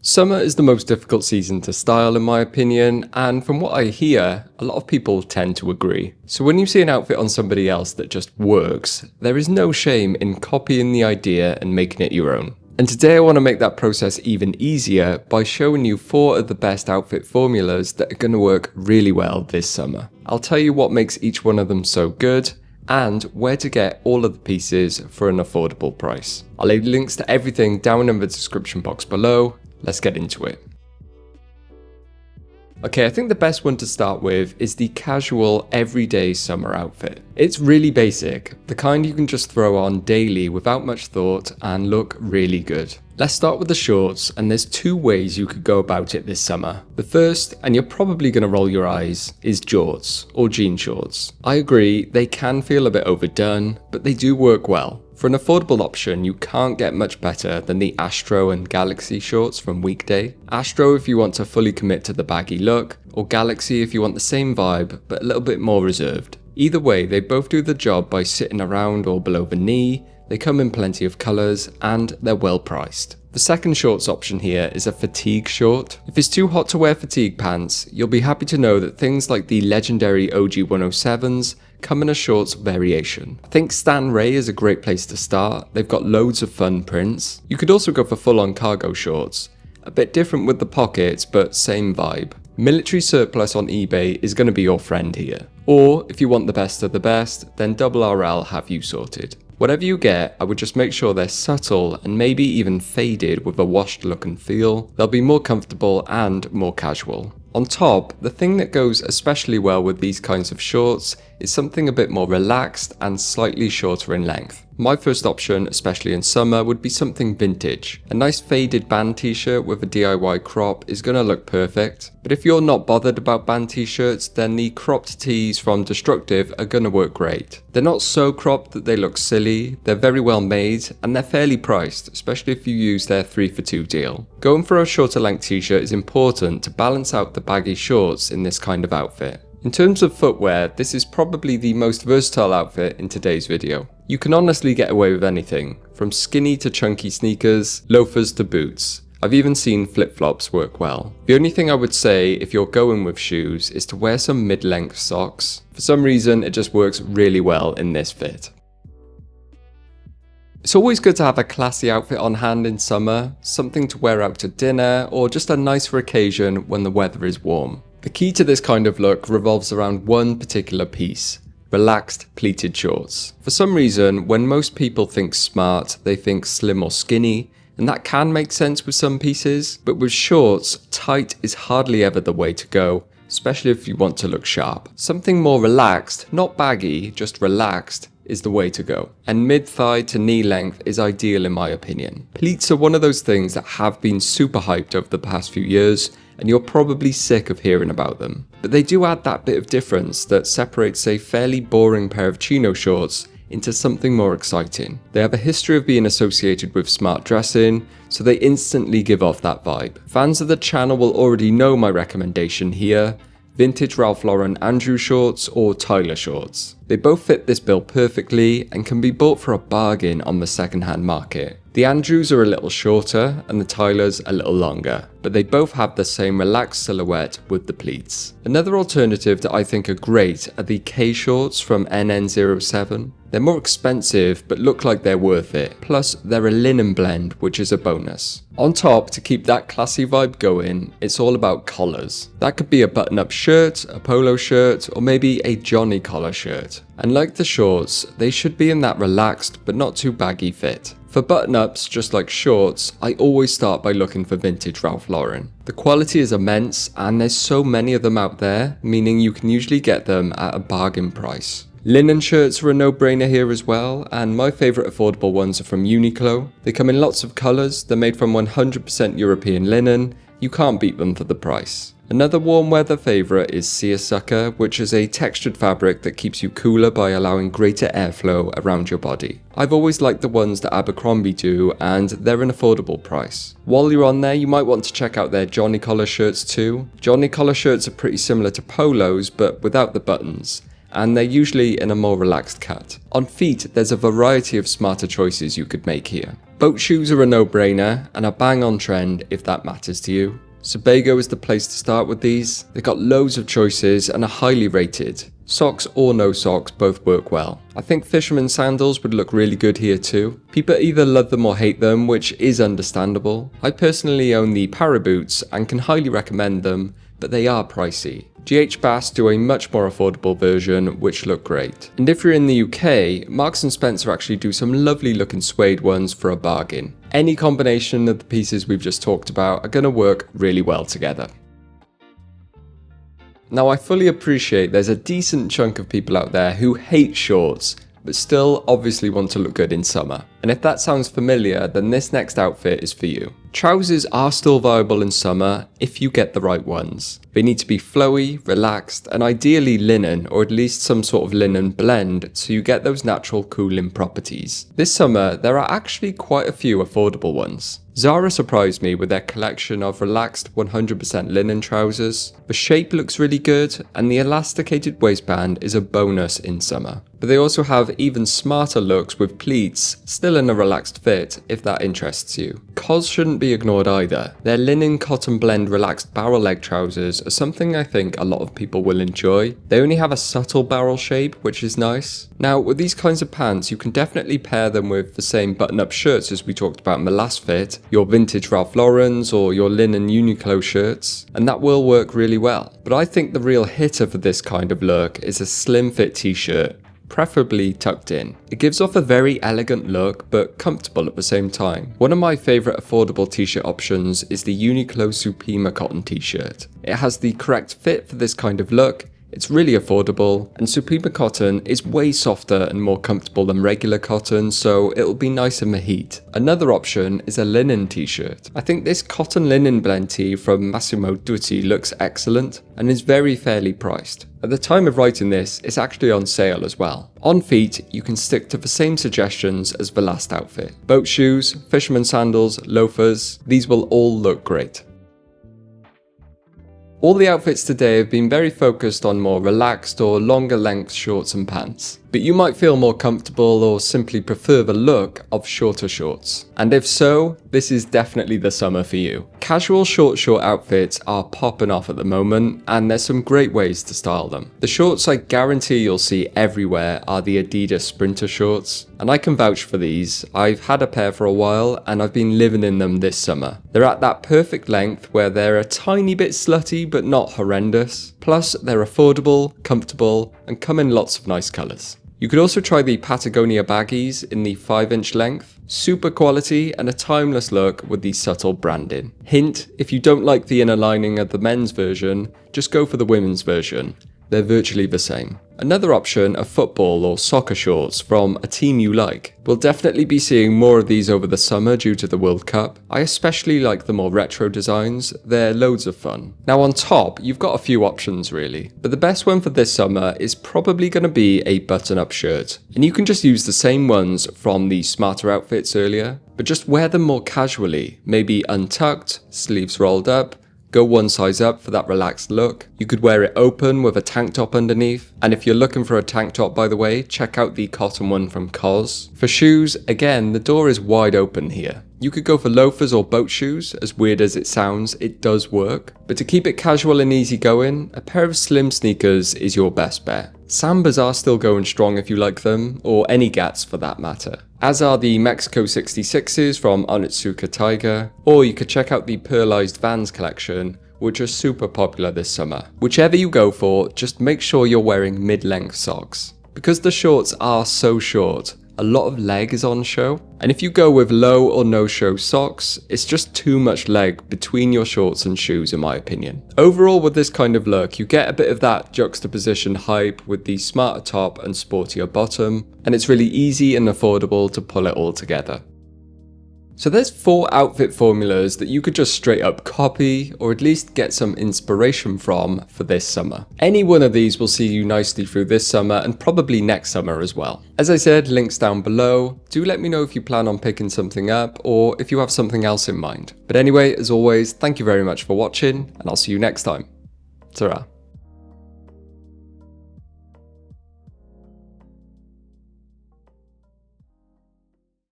Summer is the most difficult season to style in my opinion, and from what I hear, a lot of people tend to agree. So when you see an outfit on somebody else that just works, there is no shame in copying the idea and making it your own. And today I want to make that process even easier by showing you 4 of the best outfit formulas that are going to work really well this summer. I'll tell you what makes each one of them so good, and where to get all of the pieces for an affordable price. I'll leave links to everything down in the description box below. Let's get into it. Okay, I think the best one to start with is the casual everyday summer outfit. It's really basic, the kind you can just throw on daily without much thought and look really good. Let's start with the shorts, and there's 2 ways you could go about it this summer. The first, and you're probably going to roll your eyes, is jorts or jean shorts. I agree, they can feel a bit overdone, but they do work well. For an affordable option, you can't get much better than the Astro and Galaxy shorts from Weekday. Astro if you want to fully commit to the baggy look, or Galaxy if you want the same vibe but a little bit more reserved. Either way, they both do the job by sitting around or below the knee, they come in plenty of colours, and they're well priced. The second shorts option here is a fatigue short. If it's too hot to wear fatigue pants, you'll be happy to know that things like the legendary OG 107s come in a shorts variation. I think Stan Ray is a great place to start. They've got loads of fun prints. You could also go for full-on cargo shorts. A bit different with the pockets, but same vibe. Military surplus on eBay is going to be your friend here. Or if you want the best of the best, then RRL have you sorted. Whatever you get, I would just make sure they're subtle and maybe even faded with a washed look and feel. They'll be more comfortable and more casual. On top, the thing that goes especially well with these kinds of shorts is something a bit more relaxed and slightly shorter in length. My first option, especially in summer, would be something vintage. A nice faded band t-shirt with a DIY crop is going to look perfect. But if you're not bothered about band t-shirts, then the cropped tees from Destructive are going to work great. They're not so cropped that they look silly, they're very well made, and they're fairly priced, especially if you use their 3 for 2 deal. Going for a shorter length t-shirt is important to balance out the baggy shorts in this kind of outfit. In terms of footwear, this is probably the most versatile outfit in today's video. You can honestly get away with anything, from skinny to chunky sneakers, loafers to boots. I've even seen flip-flops work well. The only thing I would say if you're going with shoes is to wear some mid-length socks. For some reason, it just works really well in this fit. It's always good to have a classy outfit on hand in summer, something to wear out to dinner, or just a nicer occasion when the weather is warm. The key to this kind of look revolves around one particular piece: relaxed pleated shorts. For some reason, when most people think smart, they think slim or skinny, and that can make sense with some pieces, but with shorts, tight is hardly ever the way to go, especially if you want to look sharp. Something more relaxed, not baggy, just relaxed, is the way to go. And mid-thigh to knee length is ideal in my opinion. Pleats are one of those things that have been super hyped over the past few years, and you're probably sick of hearing about them. But they do add that bit of difference that separates a fairly boring pair of chino shorts into something more exciting. They have a history of being associated with smart dressing, so they instantly give off that vibe. Fans of the channel will already know my recommendation here: vintage Ralph Lauren Andrew shorts or Tyler shorts. They both fit this bill perfectly and can be bought for a bargain on the secondhand market. The Andrews are a little shorter and the Tylers a little longer, but they both have the same relaxed silhouette with the pleats. Another alternative that I think are great are the Kay shorts from NN07. They're more expensive but look like they're worth it, plus they're a linen blend, which is a bonus. On top, to keep that classy vibe going, it's all about collars. That could be a button-up shirt, a polo shirt, or maybe a Johnny collar shirt. And like the shorts, they should be in that relaxed but not too baggy fit. For button-ups, just like shorts, I always start by looking for vintage Ralph Lauren. The quality is immense and there's so many of them out there, meaning you can usually get them at a bargain price. Linen shirts are a no-brainer here as well, and my favourite affordable ones are from Uniqlo. They come in lots of colours, they're made from 100% European linen, you can't beat them for the price. Another warm weather favourite is Seersucker, which is a textured fabric that keeps you cooler by allowing greater airflow around your body. I've always liked the ones that Abercrombie do, and they're an affordable price. While you're on there, you might want to check out their Johnny collar shirts too. Johnny collar shirts are pretty similar to polos, but without the buttons, and they're usually in a more relaxed cut. On feet, there's a variety of smarter choices you could make here. Boat shoes are a no-brainer and are bang on trend if that matters to you. Sebago is the place to start with these. They've got loads of choices and are highly rated. Socks or no socks both work well. I think fisherman sandals would look really good here too. People either love them or hate them, which is understandable. I personally own the para boots and can highly recommend them, but they are pricey. GH Bass do a much more affordable version, which look great. And if you're in the UK, Marks & Spencer actually do some lovely looking suede ones for a bargain. Any combination of the pieces we've just talked about are going to work really well together. Now, I fully appreciate there's a decent chunk of people out there who hate shorts, but still obviously want to look good in summer. And if that sounds familiar, then this next outfit is for you. Trousers are still viable in summer if you get the right ones. They need to be flowy, relaxed, and ideally linen, or at least some sort of linen blend, so you get those natural cooling properties. This summer, there are actually quite a few affordable ones. Zara surprised me with their collection of relaxed 100% linen trousers. The shape looks really good, and the elasticated waistband is a bonus in summer. But they also have even smarter looks with pleats, still in a relaxed fit if that interests you. COS shouldn't be ignored either. Their linen cotton blend relaxed barrel leg trousers are something I think a lot of people will enjoy. They only have a subtle barrel shape, which is nice. Now, with these kinds of pants, you can definitely pair them with the same button-up shirts as we talked about in the last fit, your vintage Ralph Lauren's or your linen Uniqlo shirts, and that will work really well. But I think the real hitter for this kind of look is a slim fit t-shirt, preferably tucked in. It gives off a very elegant look, but comfortable at the same time. One of my favourite affordable t-shirt options is the Uniqlo Supima cotton t-shirt. It has the correct fit for this kind of look, it's really affordable, and Supima cotton is way softer and more comfortable than regular cotton, so it'll be nice in the heat. Another option is a linen t-shirt. I think this cotton linen blend tee from Massimo Dutti looks excellent and is very fairly priced. At the time of writing this, it's actually on sale as well. On feet, you can stick to the same suggestions as the last outfit. Boat shoes, fisherman sandals, loafers, these will all look great. All the outfits today have been very focused on more relaxed or longer length shorts and pants, but you might feel more comfortable or simply prefer the look of shorter shorts. And if so, this is definitely the summer for you. Casual short outfits are popping off at the moment, and there's some great ways to style them. The shorts I guarantee you'll see everywhere are the Adidas Sprinter shorts, and I can vouch for these. I've had a pair for a while and I've been living in them this summer. They're at that perfect length where they're a tiny bit slutty but not horrendous. Plus they're affordable, comfortable, and come in lots of nice colours. You could also try the Patagonia Baggies in the 5-inch length. Super quality and a timeless look with the subtle branding. Hint, if you don't like the inner lining of the men's version, just go for the women's version. They're virtually the same. Another option are football or soccer shorts from a team you like. We'll definitely be seeing more of these over the summer due to the World Cup. I especially like the more retro designs, they're loads of fun. Now on top, you've got a few options really, but the best one for this summer is probably going to be a button-up shirt. And you can just use the same ones from the smarter outfits earlier, but just wear them more casually, maybe untucked, sleeves rolled up. Go one size up for that relaxed look. You could wear it open with a tank top underneath. And if you're looking for a tank top, by the way, check out the cotton one from COS. For shoes, again, the door is wide open here. You could go for loafers or boat shoes. As weird as it sounds, it does work. But to keep it casual and easy going, a pair of slim sneakers is your best bet. Sambas are still going strong if you like them, or any Gats for that matter. As are the Mexico 66s from Onitsuka Tiger, or you could check out the Pearlized Vans collection, which are super popular this summer. Whichever you go for, just make sure you're wearing mid-length socks. Because the shorts are so short, a lot of leg is on show, and if you go with low or no show socks, it's just too much leg between your shorts and shoes in my opinion. Overall with this kind of look, you get a bit of that juxtaposition hype with the smarter top and sportier bottom, and it's really easy and affordable to pull it all together. So there's 4 outfit formulas that you could just straight up copy or at least get some inspiration from for this summer. Any one of these will see you nicely through this summer and probably next summer as well. As I said, links down below. Do let me know if you plan on picking something up or if you have something else in mind. But anyway, as always, thank you very much for watching and I'll see you next time. Zara.